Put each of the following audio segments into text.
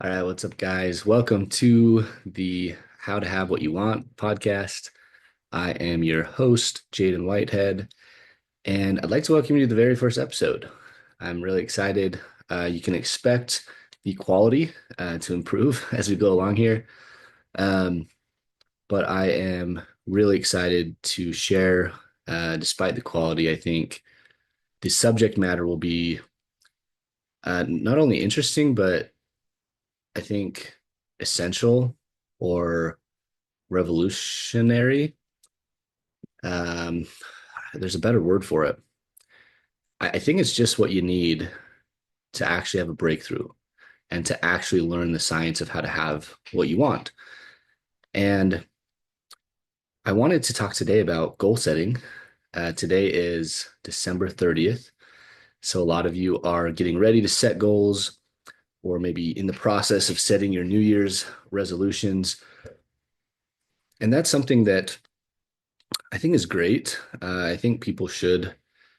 All right, what's up, guys? Welcome to the How to Have What You Want podcast. I am your host, Jaden Whitehead, and I'd like to welcome you to the very first episode. I'm really excited. You can expect the quality to improve as we go along here, um, but I am really excited to share. Despite the quality, I think the subject matter will be not only interesting, but I think essential or revolutionary. Um, there's a better word for it. I think it's just what you need to actually have a breakthrough and to actually learn the science of how to have what you want. And I wanted to talk today about goal setting. Today is December 30th. So a lot of you are getting ready to set goals or maybe in the process of setting your New Year's resolutions. And that's something that I think is great. I think people should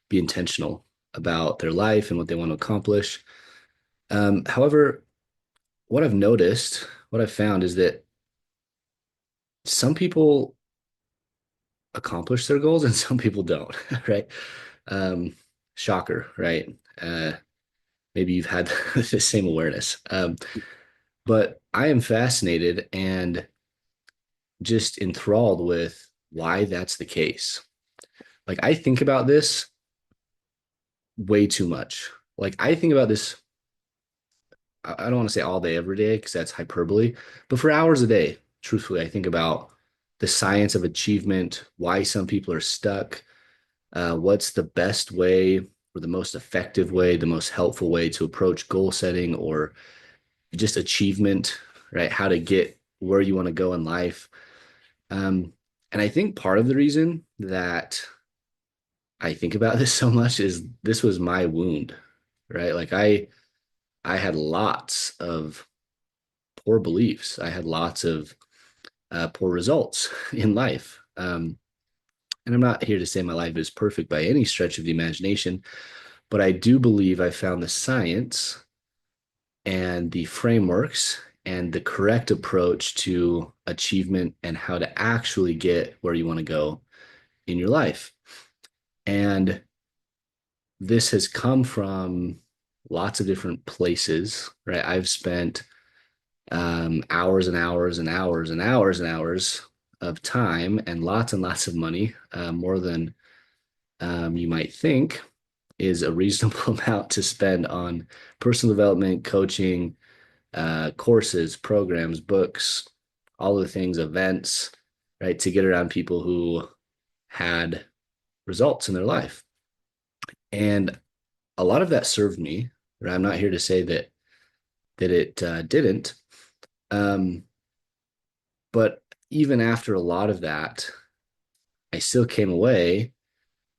be intentional about their life and what they want to accomplish. However, what I've noticed, what I've found is that some people accomplish their goals and some people don't, right? Um, Shocker, right? Maybe you've had the same awareness. But I am fascinated and just enthralled with why that's the case. Like, I think about this way too much. Like, I think about this I don't want to say all day, every day, because that's hyperbole, but for hours a day, truthfully, I think about the science of achievement, why some people are stuck, what's the best way or the most effective way, the most helpful way to approach goal setting or just achievement, right? How to get where you want to go in life. Um, and I think part of the reason that I think about this so much is this was my wound, right? I had lots of poor beliefs. I had lots of poor results in life. And I'm not here to say my life is perfect by any stretch of the imagination, but I do believe I found the science and the frameworks and the correct approach to achievement and how to actually get where you want to go in your life. And this has come from lots of different places, right? I've spent hours and hours and hours and hours and hours of time and lots of money, more than you might think is a reasonable amount to spend on personal development, coaching, courses, programs, books, all of the things, events, right, to get around people who had results in their life. And a lot of that served me. Right? I'm not here to say that it didn't. Um, but even after a lot of that, I still came away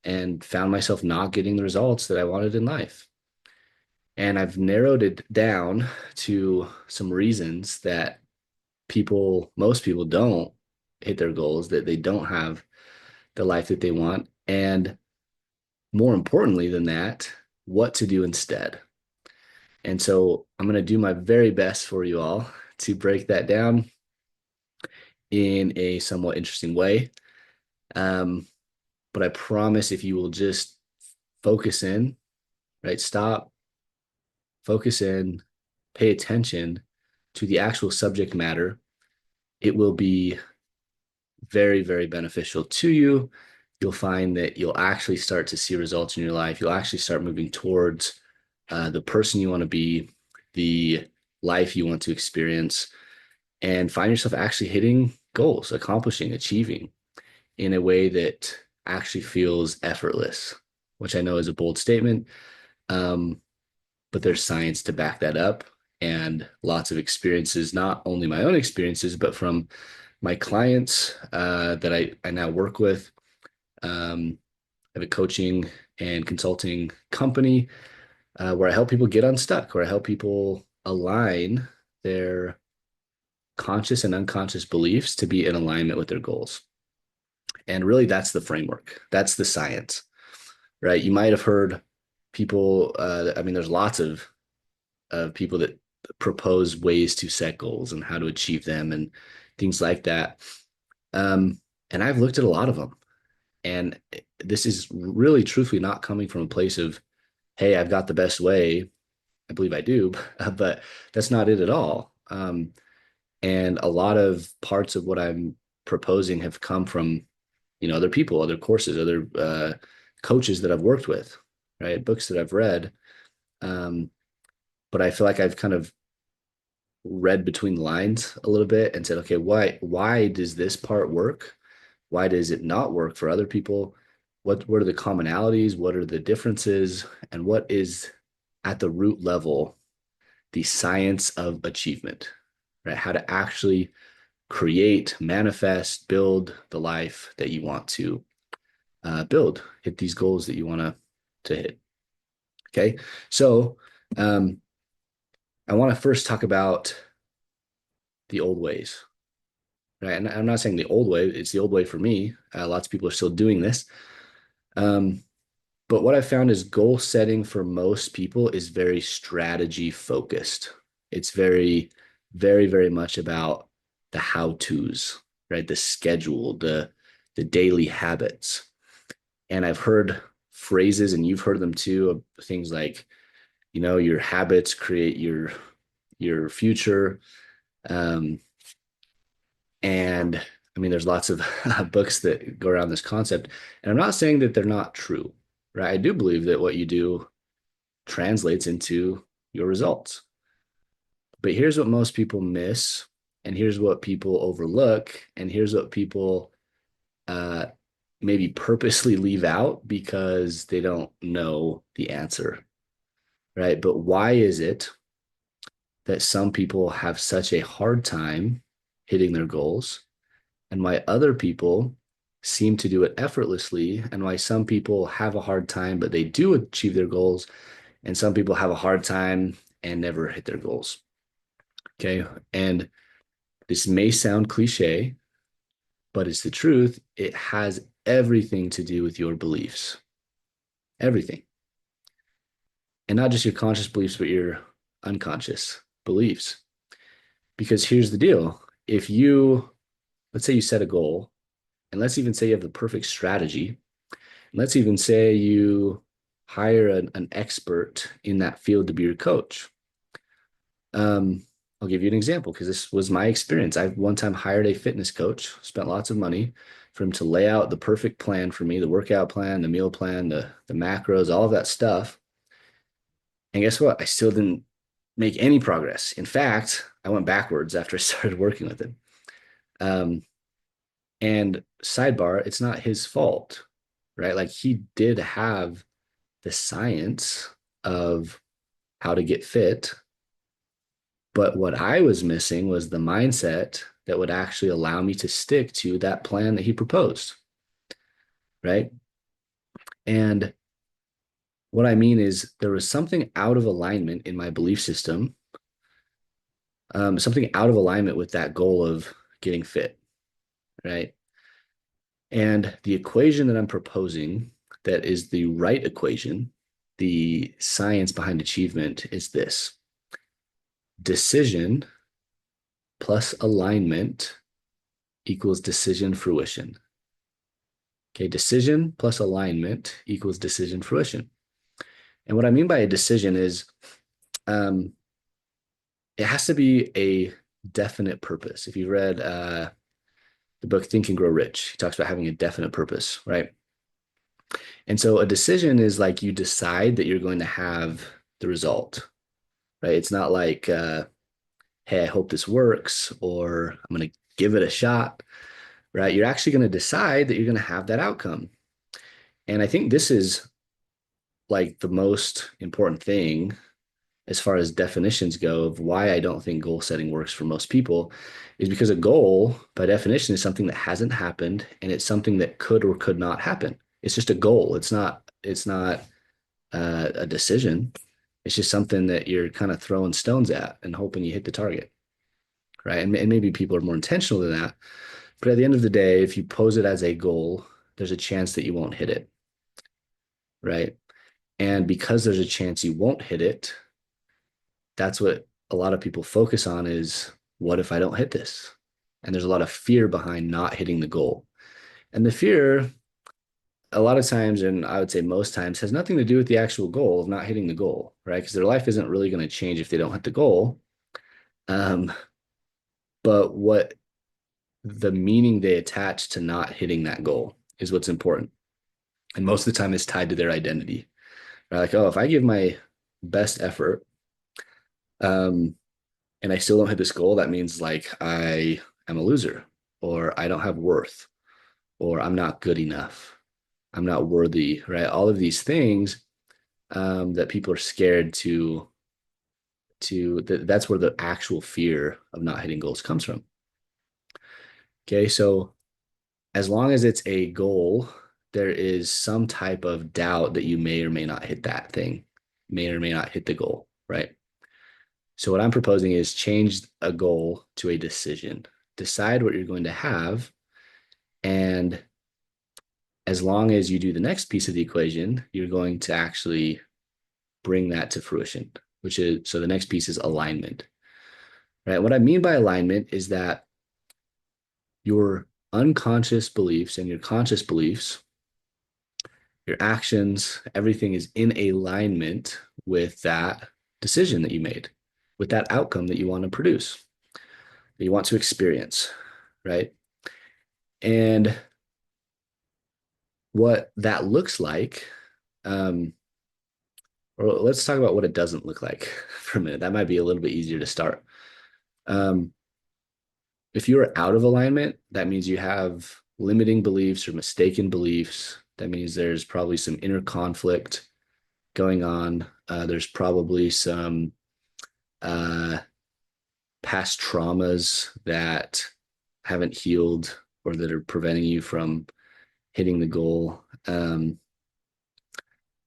and found myself not getting the results that I wanted in life. And I've narrowed it down to some reasons that most people don't hit their goals, that they don't have the life that they want. And more importantly than that, what to do instead. And so I'm going to do my very best for you all to break that down in a somewhat interesting way. Um, but I promise if you will just focus in, right? Stop, focus in, pay attention to the actual subject matter, it will be very, very beneficial to you. You'll find that you'll actually start to see results in your life. You'll actually start moving towards the person you want to be, the life you want to experience, and find yourself actually hitting goals, accomplishing, achieving in a way that actually feels effortless, which I know is a bold statement. Um, but there's science to back that up and lots of experiences, not only my own experiences, but from my clients that I now work with. I have a coaching and consulting company where I help people get unstuck, where I help people align their conscious and unconscious beliefs to be in alignment with their goals. And really, that's the framework. That's the science, right? You might have heard people, I mean, there's lots of people that propose ways to set goals and how to achieve them and things like that. Um, and I've looked at a lot of them. And this is really truthfully not coming from a place of, hey, I've got the best way. I believe I do, but that's not it at all. And a lot of parts of what I'm proposing have come from, other people, other courses, other coaches that I've worked with, right? Books that I've read. Um, but I feel like I've kind of read between the lines a little bit and said, okay, why does this part work? Why does it not work for other people? What are the commonalities? What are the differences? And what is at the root level the science of achievement, right? How to actually create, manifest, build the life that you want to build, hit these goals that you want to hit. Okay, so um, I want to first talk about the old ways, right? And I'm not saying the old way; it's the old way for me. Lots of people are still doing this, um, but what I found is goal setting for most people is very strategy focused. It's very much about the how tos, right? The schedule, the daily habits. And I've heard phrases, and you've heard them too, of things like, your habits create your future. Um, and I mean, there's lots of books that go around this concept. And I'm not saying that they're not true, right? I do believe that what you do translates into your results. But here's what most people miss, and here's what people overlook, and here's what people uh, maybe purposely leave out because they don't know the answer, right? But why is it that some people have such a hard time hitting their goals, and why other people seem to do it effortlessly, and why some people have a hard time, but they do achieve their goals, and some people have a hard time and never hit their goals? Okay. And this may sound cliche, but it's the truth. It has everything to do with your beliefs, everything. And not just your conscious beliefs, but your unconscious beliefs. Because here's the deal: if let's say you set a goal, and let's even say you have the perfect strategy, let's even say you hire an expert in that field to be your coach. Um, I'll give you an example because this was my experience. I one time hired a fitness coach, spent lots of money for him to lay out the perfect plan for me, the workout plan, the meal plan, the macros, all of that stuff. And guess what? I still didn't make any progress. In fact, I went backwards after I started working with him. Um, and sidebar, it's not his fault, right? Like he did have the science of how to get fit. But what I was missing was the mindset that would actually allow me to stick to that plan that he proposed, right? And what I mean is there was something out of alignment in my belief system, something out of alignment with that goal of getting fit, right? And the equation that I'm proposing, that is the right equation, the science behind achievement, is this: decision plus alignment equals decision fruition. Okay, decision plus alignment equals decision fruition. And what I mean by a decision is um, it has to be a definite purpose. If you read the book Think and Grow Rich, he talks about having a definite purpose, right? And so a decision is like you decide that you're going to have the result, right? It's not like, hey, I hope this works, or I'm going to give it a shot, right? You're actually going to decide that you're going to have that outcome. And I think this is like the most important thing as far as definitions go of why I don't think goal setting works for most people, is because a goal by definition is something that hasn't happened, and it's something that could or could not happen. It's just a goal. It's not a decision. It's just something that you're kind of throwing stones at and hoping you hit the target, right? And maybe people are more intentional than that. But at the end of the day, if you pose it as a goal, there's a chance that you won't hit it, right? And because there's a chance you won't hit it, that's what a lot of people focus on is what if I don't hit this? And there's a lot of fear behind not hitting the goal. And the fear, a lot of times, and I would say most times, has nothing to do with the actual goal of not hitting the goal, right? Because their life isn't really going to change if they don't hit the goal. Um, but what the meaning they attach to not hitting that goal is what's important. And most of the time, it's tied to their identity. Right? Like, oh, if I give my best effort, um, and I still don't hit this goal, that means like I am a loser, or I don't have worth, or I'm not good enough, I'm not worthy, right? All of these things that people are scared that's where the actual fear of not hitting goals comes from. Okay, so as long as it's a goal, there is some type of doubt that you may or may not hit that thing, may or may not hit the goal, right? So what I'm proposing is change a goal to a decision. Decide what you're going to have, and as long as you do the next piece of the equation, you're going to actually bring that to fruition, which is so the next piece is alignment. Right? What I mean by alignment is that your unconscious beliefs and your conscious beliefs, your actions, everything is in alignment with that decision that you made, with that outcome that you want to produce, that you want to experience, right? And what that looks like, um, or let's talk about what it doesn't look like for a minute. That might be a little bit easier to start. Um, if you are out of alignment, that means you have limiting beliefs or mistaken beliefs. That means there's probably some inner conflict going on. There's probably some uh, past traumas that haven't healed or that are preventing you from hitting the goal.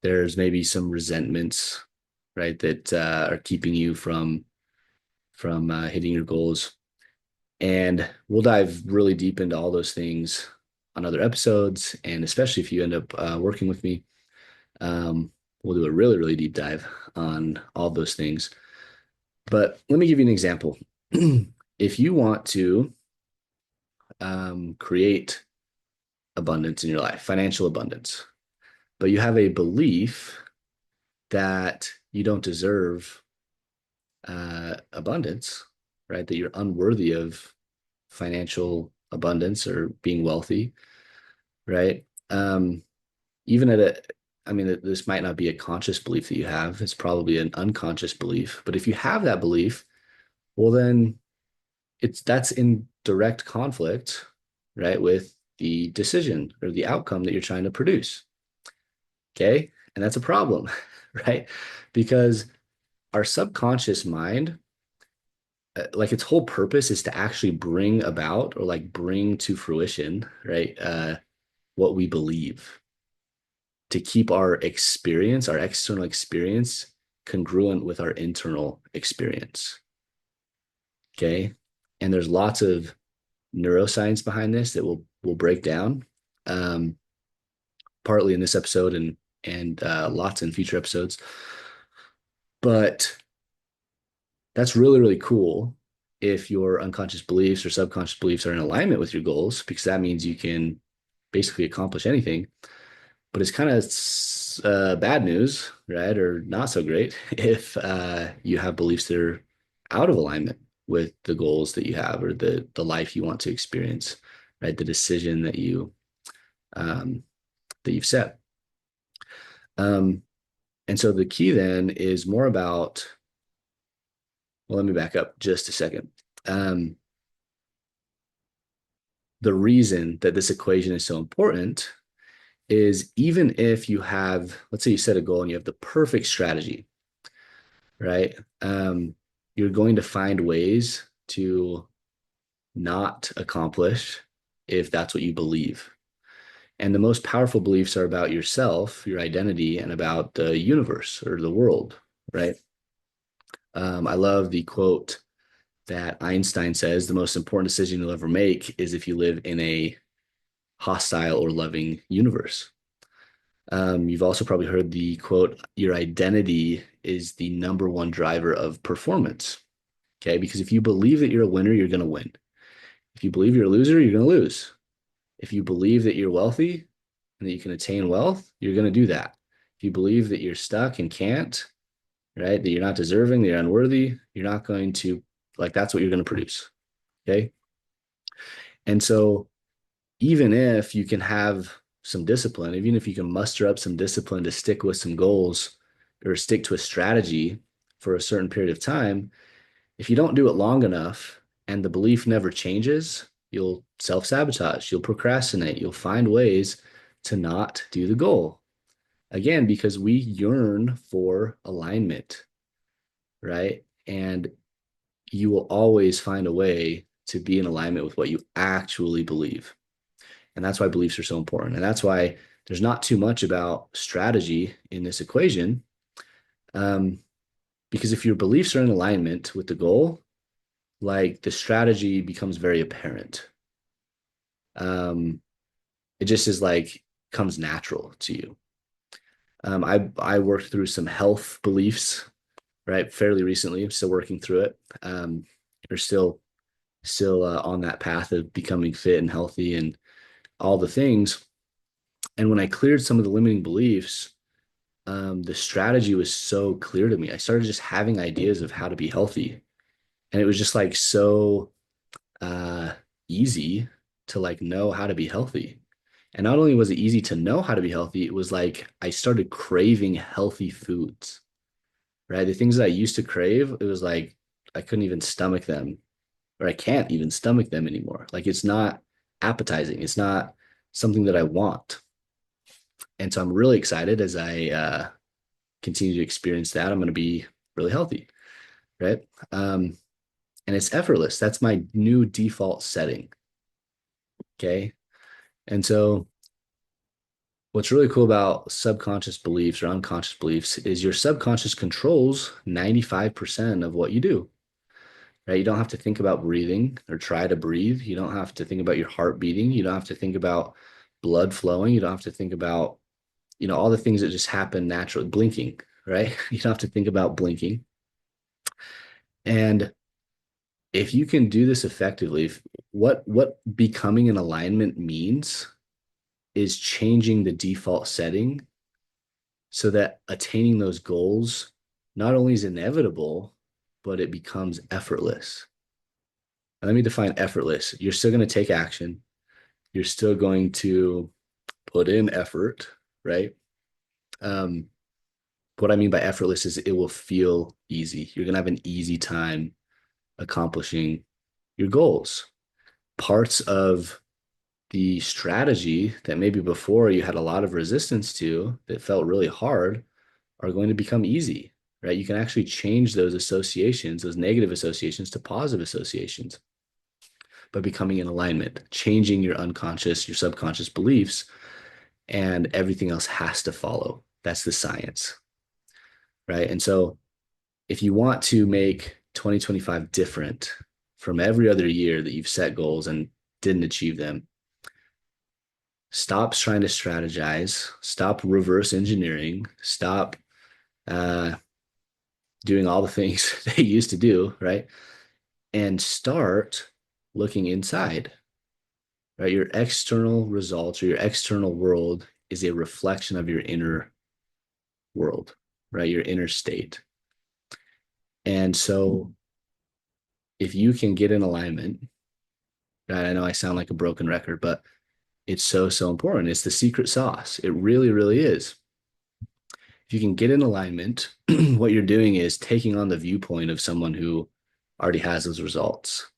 There's maybe some resentments, right, that are keeping you from hitting your goals. And we'll dive really deep into all those things on other episodes. And especially if you end up working with me, we'll do a really, really deep dive on all those things. But let me give you an example. If you want to create abundance in your life, financial abundance, but you have a belief that you don't deserve abundance, right? That you're unworthy of financial abundance or being wealthy, right? Even at a, I mean, this might not be a conscious belief that you have. It's probably an unconscious belief. But if you have that belief, well, then that's in direct conflict, right, with the decision or the outcome that you're trying to produce. Okay. And that's a problem, right? Because our subconscious mind, like its whole purpose is to actually bring about or like bring to fruition, right? What we believe, to keep our experience, our external experience, congruent with our internal experience. Okay. And there's lots of neuroscience behind this that we'll break down, um, partly in this episode and lots in future episodes. But that's really, really cool if your unconscious beliefs or subconscious beliefs are in alignment with your goals, because that means you can basically accomplish anything. But it's kind of bad news, right? Or not so great if you have beliefs that are out of alignment with the goals that you have or the life you want to experience, right? The decision um, that you've set. Um, and so the key then is more about, well, let me back up just a second. Um, the reason that this equation is so important is even if you have, let's say you set a goal and you have the perfect strategy, right? You're going to find ways to not accomplish if that's what you believe. And the most powerful beliefs are about yourself, your identity, and about the universe or the world, right? I love the quote that Einstein says the most important decision you'll ever make is if you live in a hostile or loving universe. You've also probably heard the quote, your identity is the number one driver of performance. Okay. Because if you believe that you're a winner, you're going to win. If you believe you're a loser, you're going to lose. If you believe that you're wealthy and that you can attain wealth, you're going to do that. If you believe that you're stuck and can't, right, that you're not deserving, that you're unworthy, you're not going to, like, that's what you're going to produce. Okay. And so, even if you can have some discipline, even if you can muster up some discipline to stick with some goals or stick to a strategy for a certain period of time, if you don't do it long enough and the belief never changes, you'll self sabotage, you'll procrastinate, you'll find ways to not do the goal. Again, because we yearn for alignment, right? And you will always find a way to be in alignment with what you actually believe. And that's why beliefs are so important. And that's why there's not too much about strategy in this equation. Um, because if your beliefs are in alignment with the goal, like the strategy becomes very apparent. Um, it just is like comes natural to you. I worked through some health beliefs, right, fairly recently. I'm still working through it. We're still on that path of becoming fit and healthy and all the things. And when I cleared some of the limiting beliefs, the strategy was so clear to me. I started just having ideas of how to be healthy, and it was just like so uh, easy to like know how to be healthy. And not only was it easy to know how to be healthy, it was like I started craving healthy foods, right? The things that I used to crave, it was like I couldn't even stomach them, or I can't even stomach them anymore. Like it's not appetizing. It's not something that I want. And so I'm really excited as I continue to experience that. I'm going to be really healthy, right? Um, and it's effortless. That's my new default setting. Okay. And so what's really cool about subconscious beliefs or unconscious beliefs is your subconscious controls 95% of what you do, right? You don't have to think about breathing or try to breathe. You don't have to think about your heart beating. You don't have to think about blood flowing. You don't have to think about, all the things that just happen naturally, blinking, right? You don't have to think about blinking. And if you can do this effectively, what becoming an alignment means is changing the default setting so that attaining those goals not only is inevitable, but it becomes effortless. And let me define effortless. You're still going to take action. You're still going to put in effort, right? Um, what I mean by effortless is it will feel easy. You're going to have an easy time accomplishing your goals. Parts of the strategy that maybe before you had a lot of resistance to that felt really hard are going to become easy, right? You can actually change those associations, those negative associations to positive associations by becoming in alignment, changing your unconscious, your subconscious beliefs, and everything else has to follow. That's the science, right? And so if you want to make 2025 different from every other year that you've set goals and didn't achieve them, stop trying to strategize, stop reverse engineering, stop uh, doing all the things they used to do, right? And start looking inside, right? Your external results or your external world is a reflection of your inner world, right? Your inner state. And so if you can get in alignment, right? I know I sound like a broken record, but it's so, so important. It's the secret sauce. It really, really is. If you can get in alignment, what you're doing is taking on the viewpoint of someone who already has those results,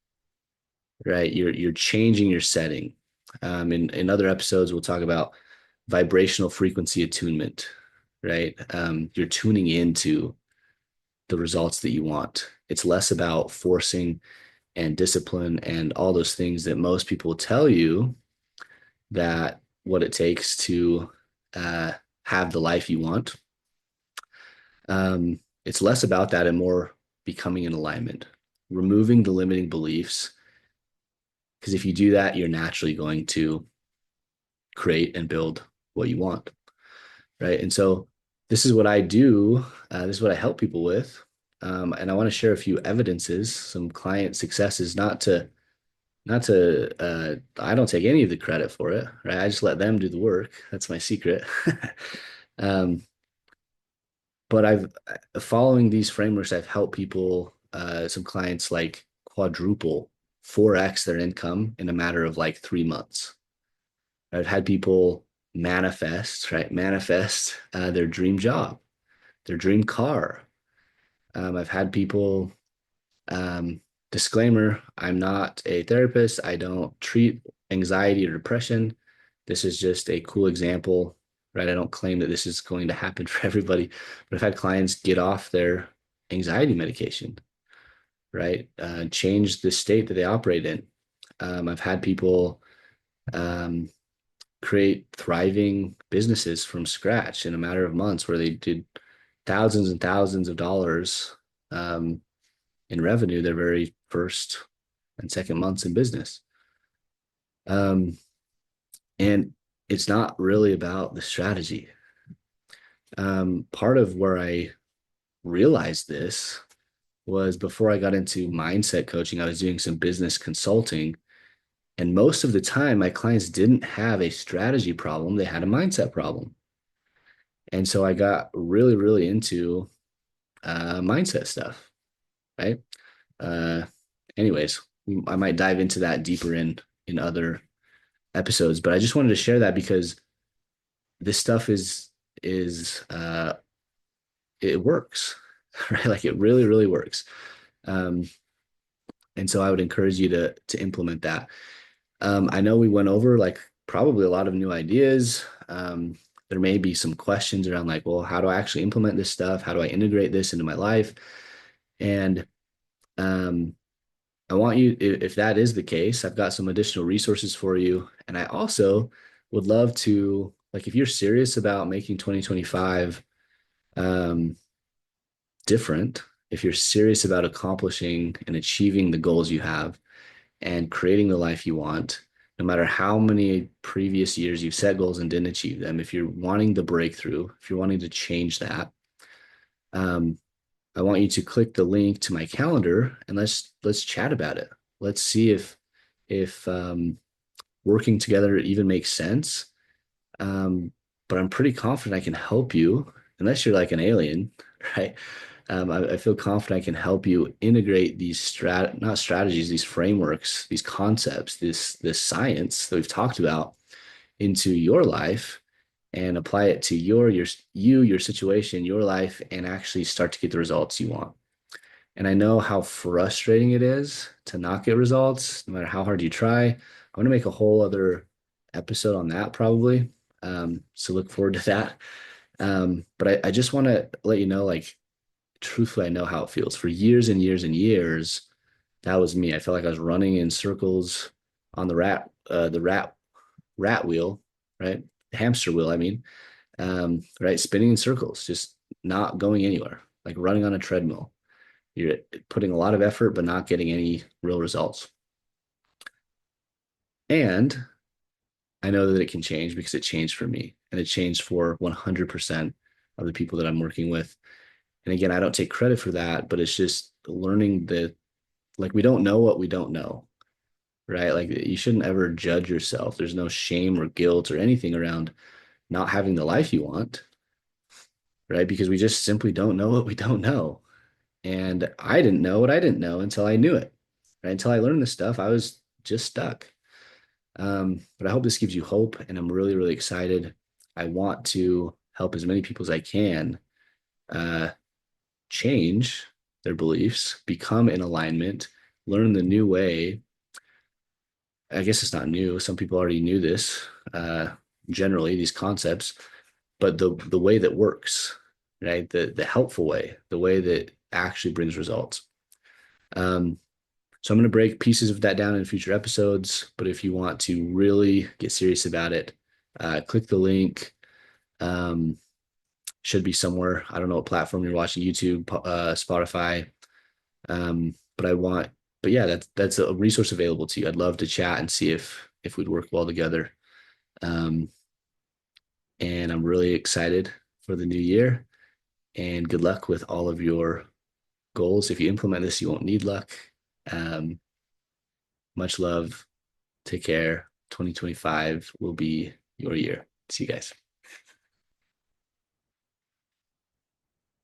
right? You're changing your setting. In other episodes, we'll talk about vibrational frequency attunement, right? You're tuning into the results that you want. It's less about forcing and discipline and all those things that most people tell you that what it takes to uh, have the life you want. It's less about that and more becoming in alignment, removing the limiting beliefs. Because if you do that, you're naturally going to create and build what you want, right? And so this is what I do. This is what I help people with. And I want to share a few evidences, some client successes, not to I don't take any of the credit for it, right? I just let them do the work. That's my secret. Um, but I've following these frameworks, I've helped people, some clients like quadruple, 4x their income in a matter of like 3 months. I've had people manifest, right? Manifest their dream job, their dream car. I've had people, um, disclaimer, I'm not a therapist. I don't treat anxiety or depression. This is just a cool example, right? I don't claim that this is going to happen for everybody, but I've had clients get off their anxiety medication, right? Change the state that they operate in. I've had people, um, create thriving businesses from scratch in a matter of months where they did thousands and thousands of dollars, um, in revenue their very first and second months in business. Um, and it's not really about the strategy. Part of where I realized this was before I got into mindset coaching, I was doing some business consulting. And most of the time, my clients didn't have a strategy problem, they had a mindset problem. And so I got really, really into mindset stuff, right? Uh, anyways, I might dive into that deeper in other episodes, but I just wanted to share that because this stuff is it works, right? Like it really, really works. Um, and so I would encourage you to implement that. I know we went over like probably a lot of new ideas. There may be some questions around like, well, how do I actually implement this stuff? How do I integrate this into my life? And um, I want you, if that is the case, I've got some additional resources for you. And I also would love to, like, if you're serious about making 2025 um, different, if you're serious about accomplishing and achieving the goals you have and creating the life you want, no matter how many previous years you've set goals and didn't achieve them, if you're wanting the breakthrough, if you're wanting to change that, um, I want you to click the link to my calendar and let's chat about it. Let's see if working together even makes sense. But I'm pretty confident I can help you, unless you're like an alien, right? I feel confident I can help you integrate these not strategies, these frameworks, these concepts, this science that we've talked about into your life and apply it to your situation, your life, and actually start to get the results you want. And I know how frustrating it is to not get results, no matter how hard you try. I'm going to make a whole other episode on that probably. So look forward to that. But I just want to let you know, like, truthfully, I know how it feels. For years and years and years, that was me. I felt like I was running in circles on the rat wheel, right? The hamster wheel, I mean, right? Spinning in circles, just not going anywhere, like running on a treadmill. You're putting a lot of effort, but not getting any real results. And I know that it can change because it changed for me and it changed for 100% of the people that I'm working with. And again, I don't take credit for that, but it's just learning that, like, we don't know what we don't know, right? Like, you shouldn't ever judge yourself. There's no shame or guilt or anything around not having the life you want, right? Because we just simply don't know what we don't know. And I didn't know what I didn't know until I knew it, right? Until I learned this stuff, I was just stuck. But I hope this gives you hope, and I'm really, really excited. I want to help as many people as I can uh, change their beliefs, become in alignment, learn the new way. I guess it's not new. Some people already knew this, uh, generally, these concepts, but the way that works, right? The helpful way, the way that actually brings results. Um, so I'm going to break pieces of that down in future episodes. But if you want to really get serious about it, click the link. Um, should be somewhere. I don't know what platform you're watching, YouTube, Spotify. But but yeah, that's a resource available to you. I'd love to chat and see if we'd work well together. Um, and I'm really excited for the new year and good luck with all of your goals. If you implement this, you won't need luck. Um, much love. Take care. 2025 will be your year. See you guys.